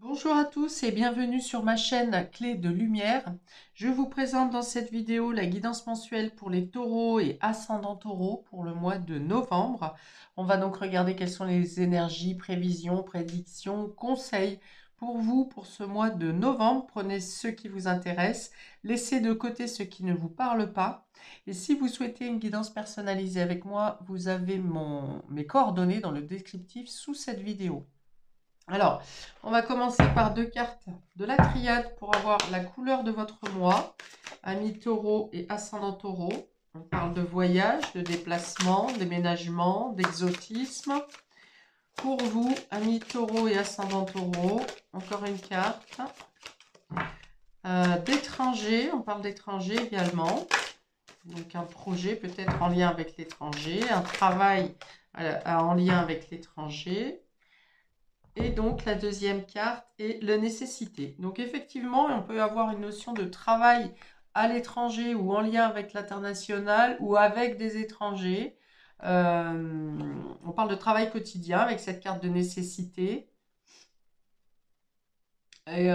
Bonjour à tous et bienvenue sur ma chaîne Clé de Lumière. Je vous présente dans cette vidéo la guidance mensuelle pour les taureaux et ascendants taureaux pour le mois de novembre. On va donc regarder quelles sont les énergies, prévisions, prédictions, conseils pour vous pour ce mois de novembre. Prenez ce qui vous intéresse, laissez de côté ce qui ne vous parle pas. Et si vous souhaitez une guidance personnalisée avec moi, vous avez mes coordonnées dans le descriptif sous cette vidéo. Alors, on va commencer par deux cartes de la triade pour avoir la couleur de votre mois, ami taureau et ascendant taureau. On parle de voyage, de déplacement, déménagement, d'exotisme. Pour vous, ami taureau et ascendant taureau, encore une carte. D'étranger, on parle d'étranger également. Donc un projet peut-être en lien avec l'étranger, un travail en lien avec l'étranger. Et donc, la deuxième carte est la nécessité. Donc, effectivement, on peut avoir une notion de travail à l'étranger ou en lien avec l'international ou avec des étrangers. On parle de travail quotidien avec cette carte de nécessité. Et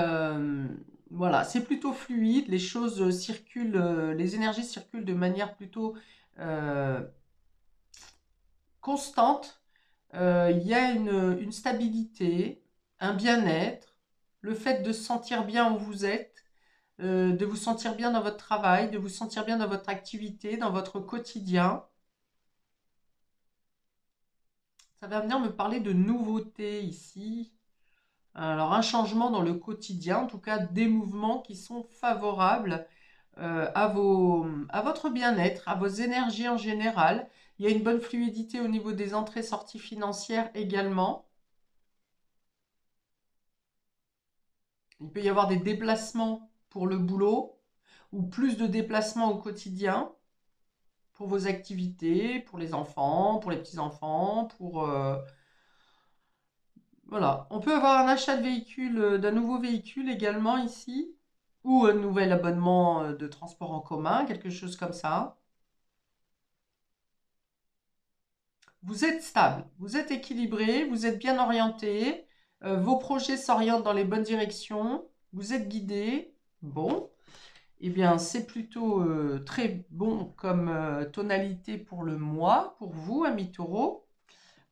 voilà, c'est plutôt fluide, les choses circulent, les énergies circulent de manière plutôt euh, constante. Il y a une stabilité, un bien-être, le fait de se sentir bien où vous êtes, de vous sentir bien dans votre travail, de vous sentir bien dans votre activité, dans votre quotidien. Ça va venir me parler de nouveautés ici. Alors un changement dans le quotidien, en tout cas des mouvements qui sont favorables à votre bien-être, à vos énergies en général. Il y a une bonne fluidité au niveau des entrées-sorties financières également. Il peut y avoir des déplacements pour le boulot ou plus de déplacements au quotidien pour vos activités, pour les enfants, pour les petits-enfants, voilà. On peut avoir un achat de véhicule, d'un nouveau véhicule également ici, ou un nouvel abonnement de transport en commun, quelque chose comme ça. Vous êtes stable, vous êtes équilibré, vous êtes bien orienté, vos projets s'orientent dans les bonnes directions, vous êtes guidé. Bon. Eh bien, c'est plutôt très bon comme tonalité pour le mois, pour vous, amis taureau.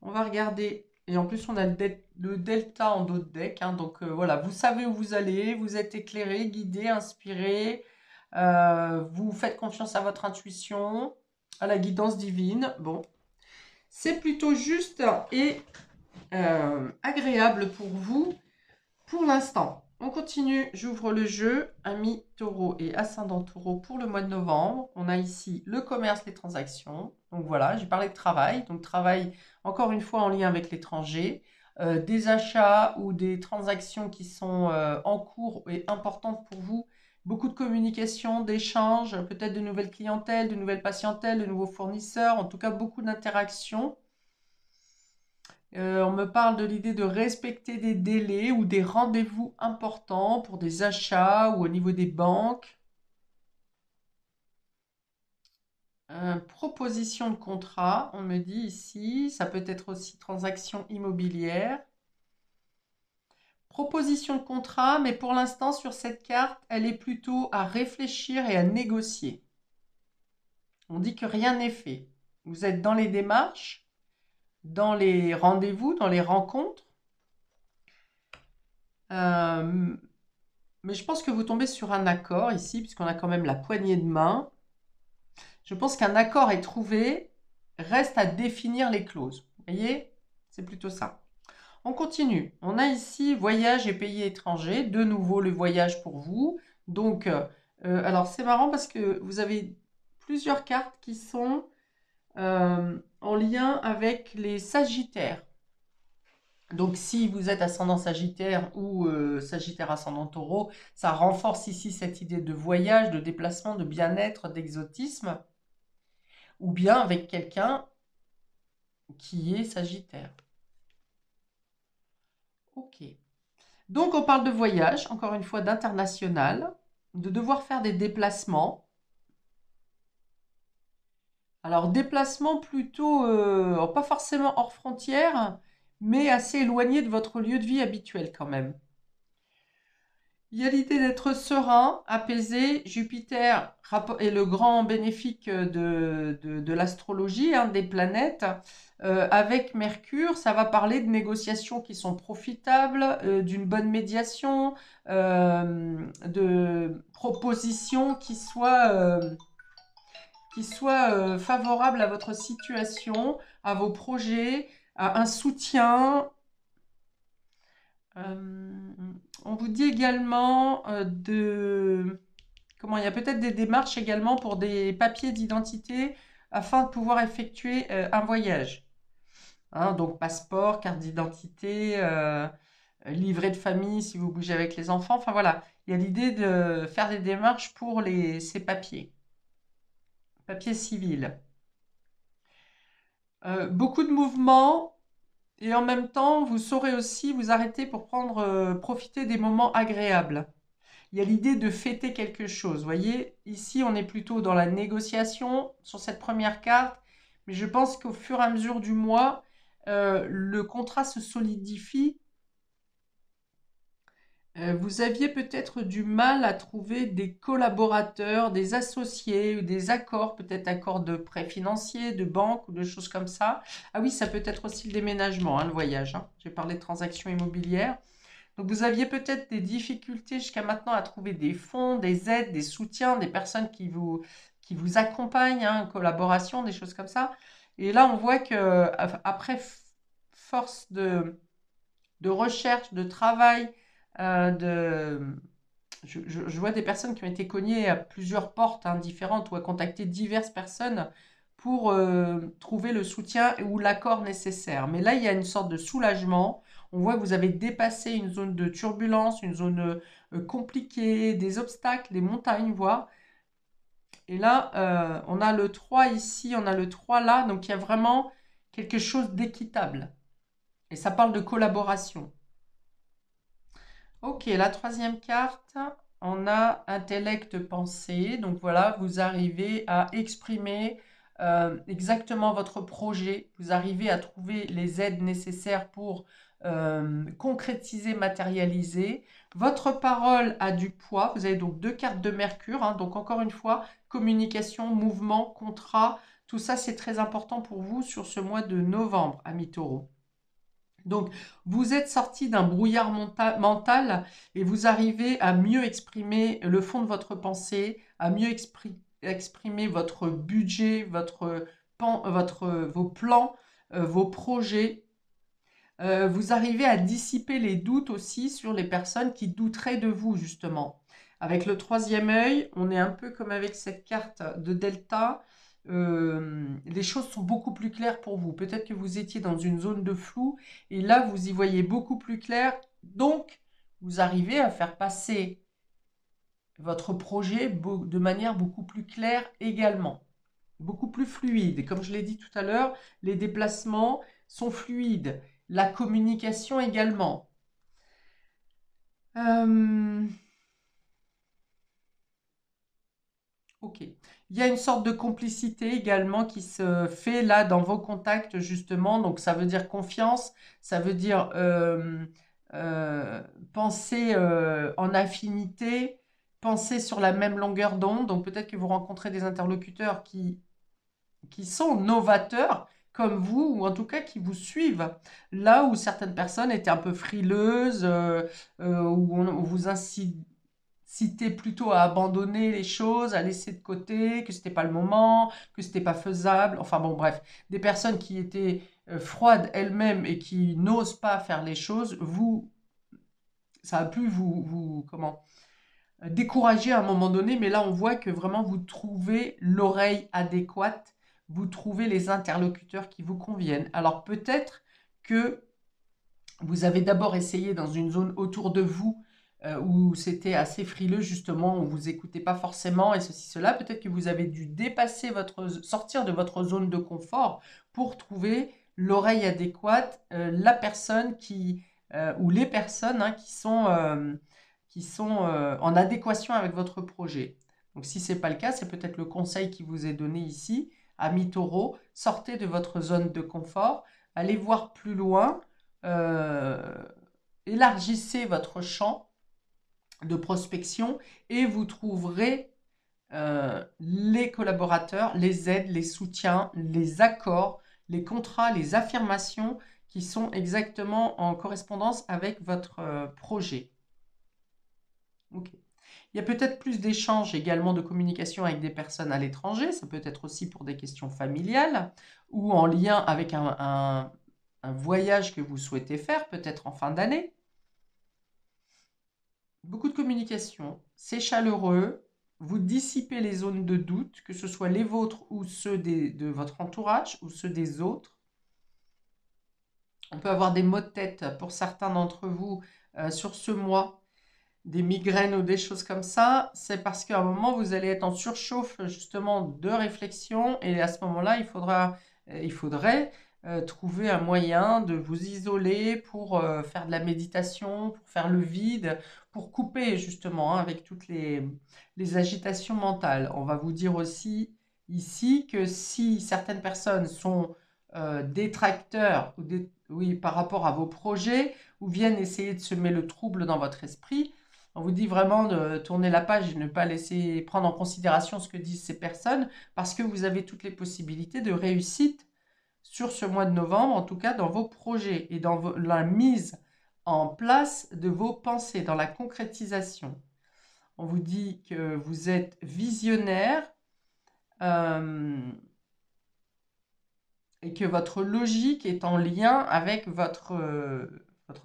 On va regarder, et en plus on a le delta en dos de deck, hein, donc voilà, vous savez où vous allez, vous êtes éclairé, guidé, inspiré, vous faites confiance à votre intuition, à la guidance divine. Bon, c'est plutôt juste et agréable pour vous pour l'instant. On continue, j'ouvre le jeu, amis taureau et ascendant taureau pour le mois de novembre. On a ici le commerce, les transactions. Donc voilà, j'ai parlé de travail. Donc travail, encore une fois, en lien avec l'étranger. Des achats ou des transactions qui sont en cours et importantes pour vous. Beaucoup de communication, d'échanges, peut-être de nouvelles clientèles, de nouvelles patientèles, de nouveaux fournisseurs. En tout cas, beaucoup d'interactions. On me parle de l'idée de respecter des délais ou des rendez-vous importants pour des achats ou au niveau des banques. Proposition de contrat, on me dit ici, ça peut être aussi transaction immobilière. Proposition de contrat, mais pour l'instant sur cette carte, elle est plutôt à réfléchir et à négocier. On dit que rien n'est fait. Vous êtes dans les démarches, dans les rendez-vous, dans les rencontres. Euh, Mais je pense que vous tombez sur un accord ici, puisqu'on a quand même la poignée de main. Je pense qu'un accord est trouvé, reste à définir les clauses. Vous voyez? C'est plutôt ça. On continue. On a ici voyage et pays étrangers. De nouveau, le voyage pour vous. Donc, alors c'est marrant parce que vous avez plusieurs cartes qui sont en lien avec les Sagittaires. Donc, si vous êtes ascendant Sagittaire ou Sagittaire ascendant Taureau, ça renforce ici cette idée de voyage, de déplacement, de bien-être, d'exotisme, ou bien avec quelqu'un qui est Sagittaire. Ok. Donc, on parle de voyage, encore une fois, d'international, de devoir faire des déplacements. Alors, déplacements plutôt, pas forcément hors frontières, mais assez éloignés de votre lieu de vie habituel quand même. Il y a l'idée d'être serein, apaisé. Jupiter est le grand bénéfique de l'astrologie, hein, des planètes. Avec Mercure, ça va parler de négociations qui sont profitables, d'une bonne médiation, de propositions qui soient favorables à votre situation, à vos projets, à un soutien. Euh, on vous dit également comment il y a peut-être des démarches également pour des papiers d'identité afin de pouvoir effectuer un voyage. Hein, donc passeport, carte d'identité, livret de famille si vous bougez avec les enfants. Enfin voilà, il y a l'idée de faire des démarches pour ces papiers civils. Beaucoup de mouvements. Et en même temps, vous saurez aussi vous arrêter pour profiter des moments agréables. Il y a l'idée de fêter quelque chose. Vous voyez, ici, on est plutôt dans la négociation sur cette première carte, mais je pense qu'au fur et à mesure du mois, le contrat se solidifie. Vous aviez peut-être du mal à trouver des collaborateurs, des associés ou des accords, peut-être accords de prêts financiers, de banque ou de choses comme ça. Ah oui, ça peut être aussi le déménagement, hein, le voyage, hein. J'ai parlé de transactions immobilières. Donc vous aviez peut-être des difficultés jusqu'à maintenant à trouver des fonds, des aides, des soutiens, des personnes qui vous accompagnent, hein, collaboration, des choses comme ça. Et là, on voit que après force de recherche, de travail, de je vois des personnes qui ont été cognées à plusieurs portes, hein, différentes ou à contacter diverses personnes pour trouver le soutien ou l'accord nécessaire. Mais là, il y a une sorte de soulagement. On voit que vous avez dépassé une zone de turbulence, une zone compliquée, des obstacles, des montagnes, voire. Et là, on a le 3 ici, on a le 3 là. Donc, il y a vraiment quelque chose d'équitable. Et ça parle de collaboration. Ok, la troisième carte, on a intellect pensée. Donc voilà, vous arrivez à exprimer exactement votre projet. Vous arrivez à trouver les aides nécessaires pour concrétiser, matérialiser. Votre parole a du poids. Vous avez donc deux cartes de Mercure, hein. Donc encore une fois, communication, mouvement, contrat. Tout ça, c'est très important pour vous sur ce mois de novembre, amis taureaux. Donc, vous êtes sorti d'un brouillard mental et vous arrivez à mieux exprimer le fond de votre pensée, à mieux exprimer votre budget, vos plans, vos projets. Vous arrivez à dissiper les doutes aussi sur les personnes qui douteraient de vous, justement. Avec le troisième œil, on est un peu comme avec cette carte de Delta. Les choses sont beaucoup plus claires pour vous. Peut-être que vous étiez dans une zone de flou et là, vous y voyez beaucoup plus clair. Donc, vous arrivez à faire passer votre projet de manière beaucoup plus claire également, beaucoup plus fluide. Et comme je l'ai dit tout à l'heure, les déplacements sont fluides, la communication également. Ok. Il y a une sorte de complicité également qui se fait là dans vos contacts justement. Donc ça veut dire confiance, ça veut dire euh, penser en affinité, penser sur la même longueur d'onde. Donc peut-être que vous rencontrez des interlocuteurs qui sont novateurs comme vous, ou en tout cas qui vous suivent. Là où certaines personnes étaient un peu frileuses, où on vous incitait plutôt à abandonner les choses, à laisser de côté, que c'était pas le moment, que c'était pas faisable. Enfin bon, bref, des personnes qui étaient froides elles-mêmes et qui n'osent pas faire les choses, ça a pu comment, décourager à un moment donné, mais là on voit que vraiment vous trouvez l'oreille adéquate, vous trouvez les interlocuteurs qui vous conviennent. Alors peut-être que vous avez d'abord essayé dans une zone autour de vous où c'était assez frileux justement, où vous écoutez pas forcément et ceci, cela. Peut-être que vous avez dû sortir de votre zone de confort pour trouver l'oreille adéquate, la personne ou les personnes, hein, qui sont en adéquation avec votre projet. Donc si ce n'est pas le cas, c'est peut-être le conseil qui vous est donné ici. Amis taureaux, sortez de votre zone de confort, allez voir plus loin, euh, élargissez votre champ de prospection et vous trouverez les collaborateurs, les aides, les soutiens, les accords, les contrats, les affirmations qui sont exactement en correspondance avec votre projet. Ok. Il y a peut-être plus d'échanges également de communication avec des personnes à l'étranger. Ça peut être aussi pour des questions familiales ou en lien avec un voyage que vous souhaitez faire, peut-être en fin d'année. Beaucoup de communication, c'est chaleureux, vous dissipez les zones de doute, que ce soit les vôtres ou ceux de votre entourage ou ceux des autres. On peut avoir des maux de tête pour certains d'entre vous sur ce mois, des migraines ou des choses comme ça. C'est parce qu'à un moment, vous allez être en surchauffe justement de réflexion et à ce moment-là, il faudrait trouver un moyen de vous isoler pour faire de la méditation, pour faire le vide, pour couper justement avec toutes les agitations mentales. On va vous dire aussi ici que si certaines personnes sont détracteurs oui, par rapport à vos projets ou viennent essayer de semer le trouble dans votre esprit, on vous dit vraiment de tourner la page et ne pas laisser prendre en considération ce que disent ces personnes parce que vous avez toutes les possibilités de réussite sur ce mois de novembre, en tout cas dans vos projets et dans la mise en place de vos pensées, dans la concrétisation. On vous dit que vous êtes visionnaire et que votre logique est en lien avec votre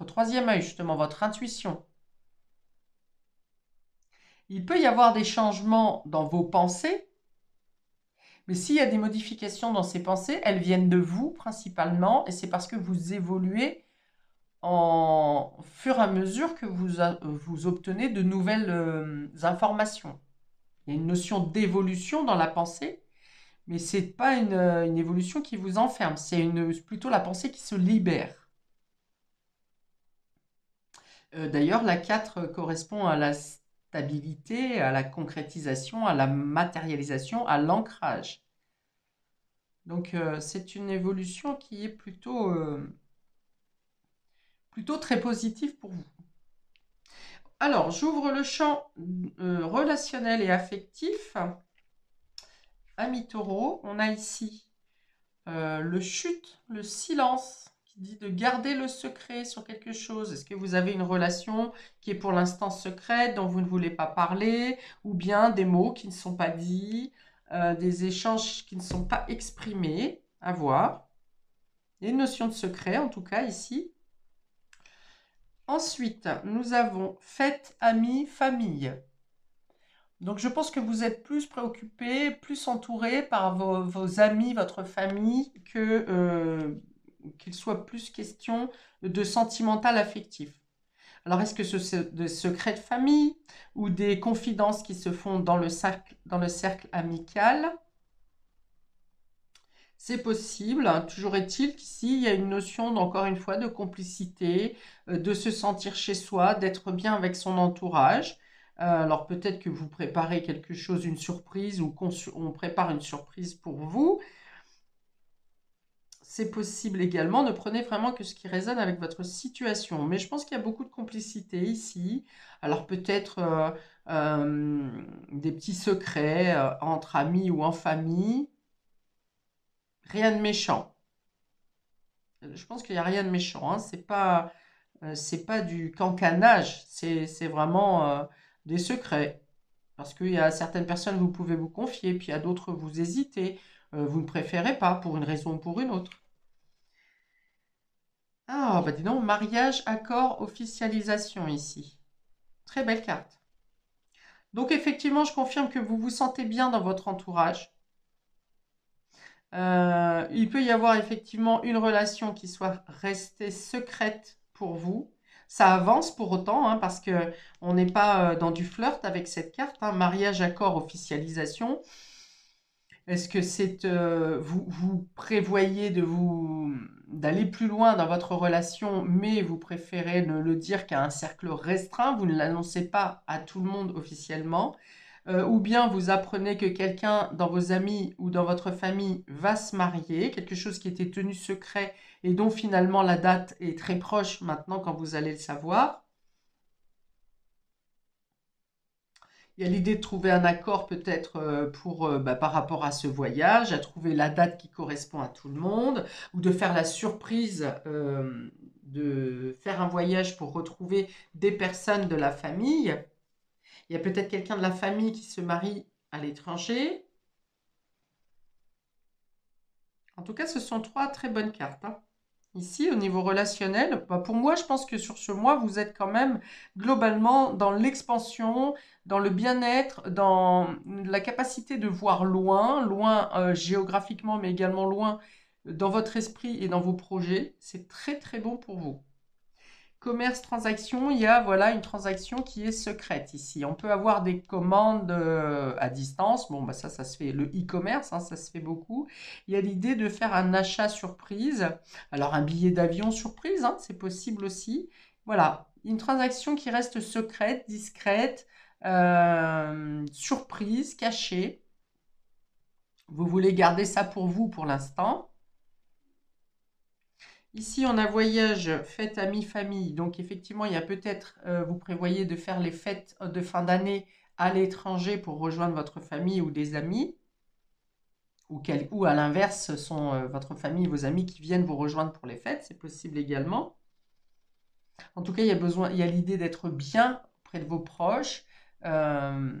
troisième œil, justement, votre intuition. Il peut y avoir des changements dans vos pensées, mais s'il y a des modifications dans ces pensées, elles viennent de vous principalement, et c'est parce que vous évoluez en fur et à mesure que vous obtenez de nouvelles informations. Il y a une notion d'évolution dans la pensée, mais ce n'est pas une évolution qui vous enferme, c'est plutôt la pensée qui se libère. D'ailleurs, la 4 correspond à la stabilité, à la concrétisation, à la matérialisation, à l'ancrage. Donc, c'est une évolution qui est plutôt très positive pour vous. Alors, j'ouvre le champ relationnel et affectif. Amis taureaux, on a ici le chute, le silence, qui dit de garder le secret sur quelque chose. Est-ce que vous avez une relation qui est pour l'instant secrète, dont vous ne voulez pas parler, ou bien des mots qui ne sont pas dits, des échanges qui ne sont pas exprimés, à voir. Il y a une notion de secret, en tout cas, ici. Ensuite, nous avons fête, amis, famille. Donc, je pense que vous êtes plus préoccupé, plus entouré par vos amis, votre famille, qu'il soit plus question de sentimental affectif. Alors, est-ce que c'est des secrets de famille ou des confidences qui se font dans le cercle amical? C'est possible. Toujours est-il qu'ici, il y a une notion, encore une fois, de complicité, de se sentir chez soi, d'être bien avec son entourage. Alors peut-être que vous préparez quelque chose, une surprise, ou on prépare une surprise pour vous. C'est possible également. Ne prenez vraiment que ce qui résonne avec votre situation. Mais je pense qu'il y a beaucoup de complicité ici. Alors peut-être des petits secrets entre amis ou en famille. Rien de méchant. Je pense qu'il n'y a rien de méchant. Hein. C'est pas du cancanage. C'est vraiment des secrets. Parce qu'il y a certaines personnes, vous pouvez vous confier, puis il y a d'autres, vous hésitez. Vous ne préférez pas pour une raison ou pour une autre. Ah, bah dis donc, mariage, accord, officialisation ici. Très belle carte. Donc effectivement, je confirme que vous vous sentez bien dans votre entourage. Il peut y avoir effectivement une relation qui soit restée secrète pour vous. Ça avance pour autant, hein, parce que on n'est pas dans du flirt avec cette carte, hein, mariage, accord, officialisation. Est-ce que vous prévoyez d'aller plus loin dans votre relation, mais vous préférez ne le dire qu'à un cercle restreint, vous ne l'annoncez pas à tout le monde officiellement, ou bien vous apprenez que quelqu'un dans vos amis ou dans votre famille va se marier, quelque chose qui était tenu secret et dont finalement la date est très proche maintenant quand vous allez le savoir. Il y a l'idée de trouver un accord peut-être par rapport à ce voyage, à trouver la date qui correspond à tout le monde, ou de faire la surprise de faire un voyage pour retrouver des personnes de la famille. Il y a peut-être quelqu'un de la famille qui se marie à l'étranger. En tout cas, ce sont trois très bonnes cartes, hein. Ici, au niveau relationnel, pour moi, je pense que sur ce mois, vous êtes quand même globalement dans l'expansion, dans le bien-être, dans la capacité de voir loin, loin géographiquement, mais également loin dans votre esprit et dans vos projets. C'est très très bon pour vous. Commerce, transaction, il y a voilà une transaction qui est secrète ici. On peut avoir des commandes à distance. Bon, bah ça se fait. Le e-commerce, hein, ça se fait beaucoup. Il y a l'idée de faire un achat surprise. Alors, un billet d'avion surprise, hein, c'est possible aussi. Voilà, une transaction qui reste secrète, discrète, surprise, cachée. Vous voulez garder ça pour vous pour l'instant. Ici, on a voyage, fête, amis, famille. Donc, effectivement, il y a peut-être, vous prévoyez de faire les fêtes de fin d'année à l'étranger pour rejoindre votre famille ou des amis. Ou à l'inverse, ce sont votre famille et vos amis qui viennent vous rejoindre pour les fêtes. C'est possible également. En tout cas, il y a l'idée d'être bien près de vos proches. Euh,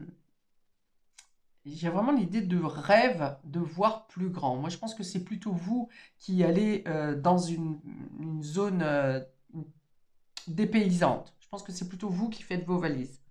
J'ai vraiment l'idée de rêve, de voir plus grand. Moi, je pense que c'est plutôt vous qui allez dans une zone dépaysante. Je pense que c'est plutôt vous qui faites vos valises.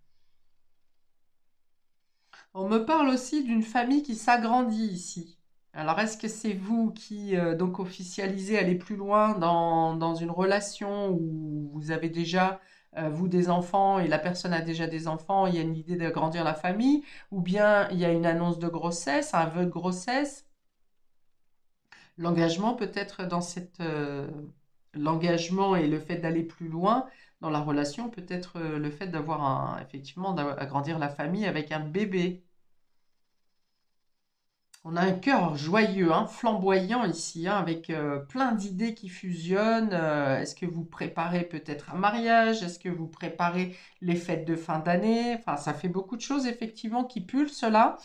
On me parle aussi d'une famille qui s'agrandit ici. Alors, est-ce que c'est vous qui donc officialisez, aller plus loin dans une relation où vous avez déjà, vous, des enfants et la personne a déjà des enfants, il y a une idée d'agrandir la famille, ou bien il y a une annonce de grossesse, un vœu de grossesse, l'engagement peut-être dans l'engagement et le fait d'aller plus loin dans la relation, peut-être le fait effectivement, d'agrandir la famille avec un bébé. On a un cœur joyeux, hein, flamboyant ici, hein, avec plein d'idées qui fusionnent. Est-ce que vous préparez peut-être un mariage? Est-ce que vous préparez les fêtes de fin d'année? Enfin, ça fait beaucoup de choses effectivement qui pulsent là.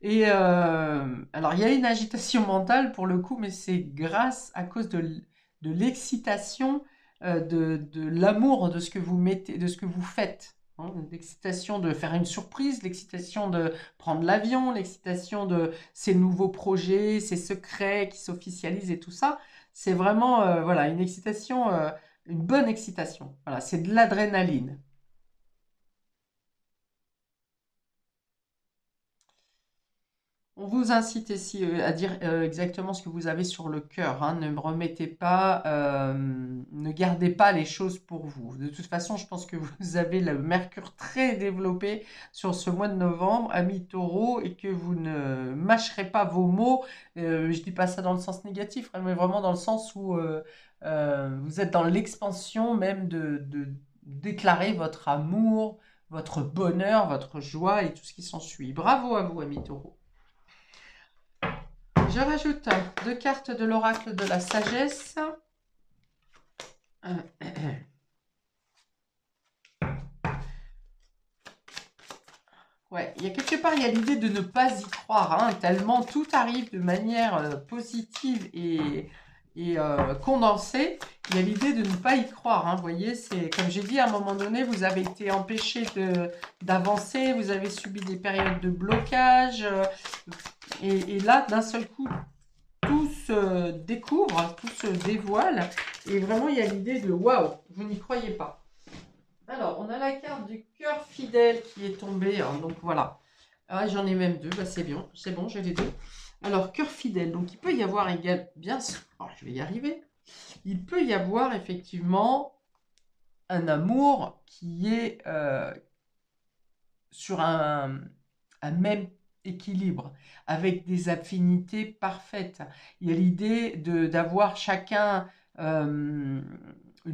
Et alors, il y a une agitation mentale pour le coup, mais c'est grâce à cause de l'excitation, de l'amour de ce que vous mettez, de ce que vous faites, hein. L'excitation de faire une surprise, l'excitation de prendre l'avion, l'excitation de ces nouveaux projets, ces secrets qui s'officialisent et tout ça. C'est vraiment voilà, une excitation, une bonne excitation. Voilà, c'est de l'adrénaline. On vous incite ici à dire exactement ce que vous avez sur le cœur, hein. Ne me remettez pas, ne gardez pas les choses pour vous. De toute façon, je pense que vous avez le mercure très développé sur ce mois de novembre, ami taureau, et que vous ne mâcherez pas vos mots. Je dis pas ça dans le sens négatif, hein, mais vraiment dans le sens où vous êtes dans l'expansion même de déclarer votre amour, votre bonheur, votre joie et tout ce qui s'ensuit. Bravo à vous, ami taureau. Je rajoute deux cartes de l'oracle de la sagesse. Ouais, il y a quelque part, il y a l'idée de ne pas y croire, hein, tellement tout arrive de manière positive et condensée. Il y a l'idée de ne pas y croire, hein. Vous voyez, c'est comme j'ai dit, à un moment donné, vous avez été empêché d'avancer, vous avez subi des périodes de blocage. Et là, d'un seul coup, tout se découvre, tout se dévoile. Et vraiment, il y a l'idée de waouh, vous n'y croyez pas. Alors, on a la carte du cœur fidèle qui est tombée, hein, donc voilà. Ah, j'en ai même deux, bah, c'est bon, j'ai les deux. Alors, cœur fidèle, donc il peut y avoir bien sûr, oh, je vais y arriver. Il peut y avoir effectivement un amour qui est sur un même équilibre, avec des affinités parfaites. Il y a l'idée d'avoir chacun une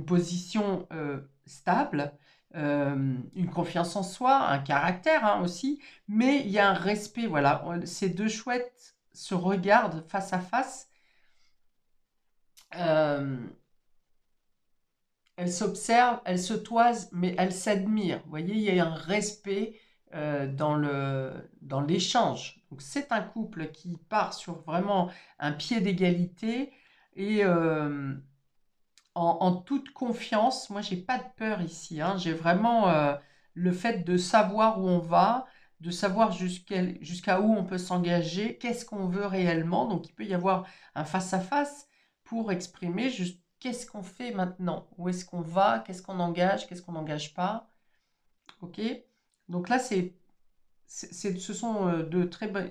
position stable, une confiance en soi, un caractère, hein, aussi, mais il y a un respect. Voilà, ces deux chouettes se regardent face à face. Euh, Elles s'observent, elles se toisent, mais elles s'admirent. Vous voyez, il y a un respect dans l'échange. Donc c'est un couple qui part sur vraiment un pied d'égalité et en toute confiance. Moi, j'ai pas de peur ici, hein. J'ai vraiment le fait de savoir où on va, de savoir jusqu'à où on peut s'engager, qu'est-ce qu'on veut réellement. Donc, il peut y avoir un face-à-face pour exprimer juste qu'est-ce qu'on fait maintenant, où est-ce qu'on va, qu'est-ce qu'on n'engage pas. Ok? Donc là, ce sont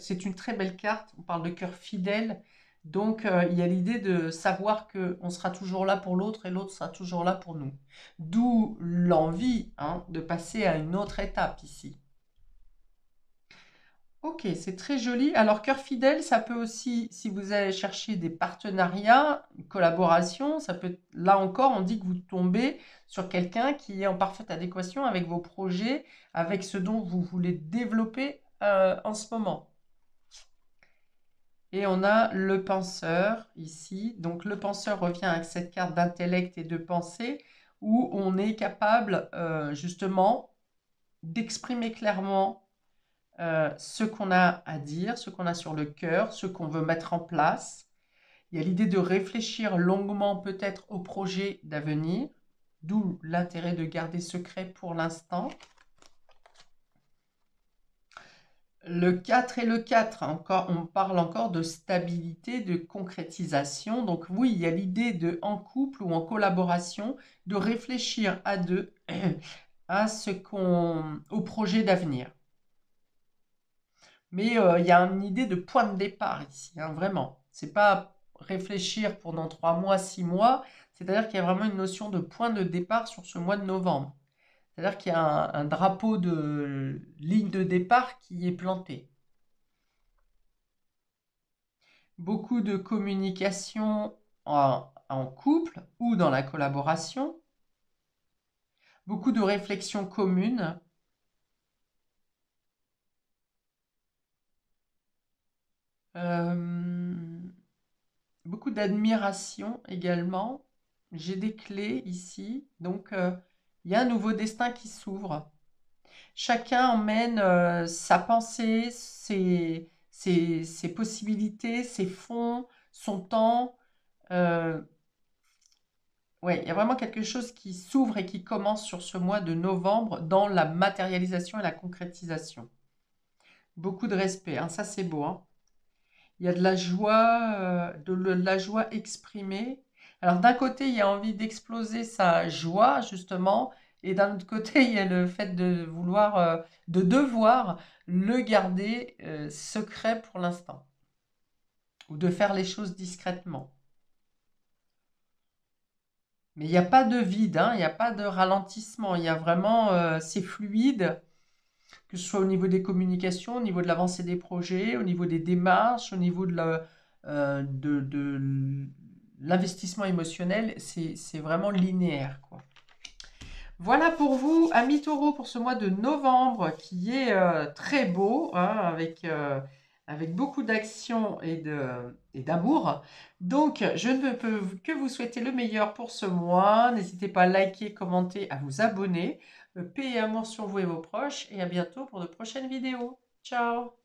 c'est une très belle carte. On parle de cœur fidèle. Donc, il y a l'idée de savoir qu'on sera toujours là pour l'autre et l'autre sera toujours là pour nous. D'où l'envie, hein, de passer à une autre étape ici. Ok, c'est très joli. Alors, cœur fidèle, ça peut aussi, si vous allez chercher des partenariats, une collaboration, ça peut, là encore, on dit que vous tombez sur quelqu'un qui est en parfaite adéquation avec vos projets, avec ce dont vous voulez développer en ce moment. Et on a le penseur ici. Donc, le penseur revient avec cette carte d'intellect et de pensée où on est capable justement d'exprimer clairement ce qu'on a à dire, ce qu'on a sur le cœur, ce qu'on veut mettre en place. Il y a l'idée de réfléchir longuement peut-être au projet d'avenir, d'où l'intérêt de garder secret pour l'instant. Le 4 et le 4, encore, on parle encore de stabilité, de concrétisation. Donc oui, il y a l'idée de, en couple ou en collaboration, de réfléchir à deux à au projet d'avenir. Mais il y a une idée de point de départ ici, hein, vraiment. C'est pas réfléchir pendant 3 mois, 6 mois. C'est-à-dire qu'il y a vraiment une notion de point de départ sur ce mois de novembre. C'est-à-dire qu'il y a un drapeau de ligne de départ qui est planté. Beaucoup de communication en couple ou dans la collaboration. Beaucoup de réflexions communes. Beaucoup d'admiration également. J'ai des clés ici, donc il y a un nouveau destin qui s'ouvre. Chacun emmène sa pensée, ses possibilités, ses fonds, son temps. Ouais, il y a vraiment quelque chose qui s'ouvre et qui commence sur ce mois de novembre dans la matérialisation et la concrétisation. Beaucoup de respect, hein, ça c'est beau, hein. Il y a de la joie exprimée. Alors d'un côté, il y a envie d'exploser sa joie, justement, et d'un autre côté, il y a le fait de vouloir, de devoir le garder secret pour l'instant, ou de faire les choses discrètement. Mais il n'y a pas de vide, hein, il n'y a pas de ralentissement, il y a vraiment, c'est fluide, que ce soit au niveau des communications, au niveau de l'avancée des projets, au niveau des démarches, au niveau de l'investissement émotionnel, c'est vraiment linéaire, quoi. Voilà pour vous, amis taureaux, pour ce mois de novembre qui est très beau, hein, avec beaucoup d'action et d'amour. Donc, je ne peux que vous souhaiter le meilleur pour ce mois. N'hésitez pas à liker, commenter, à vous abonner. Paix et amour sur vous et vos proches. Et à bientôt pour de prochaines vidéos. Ciao!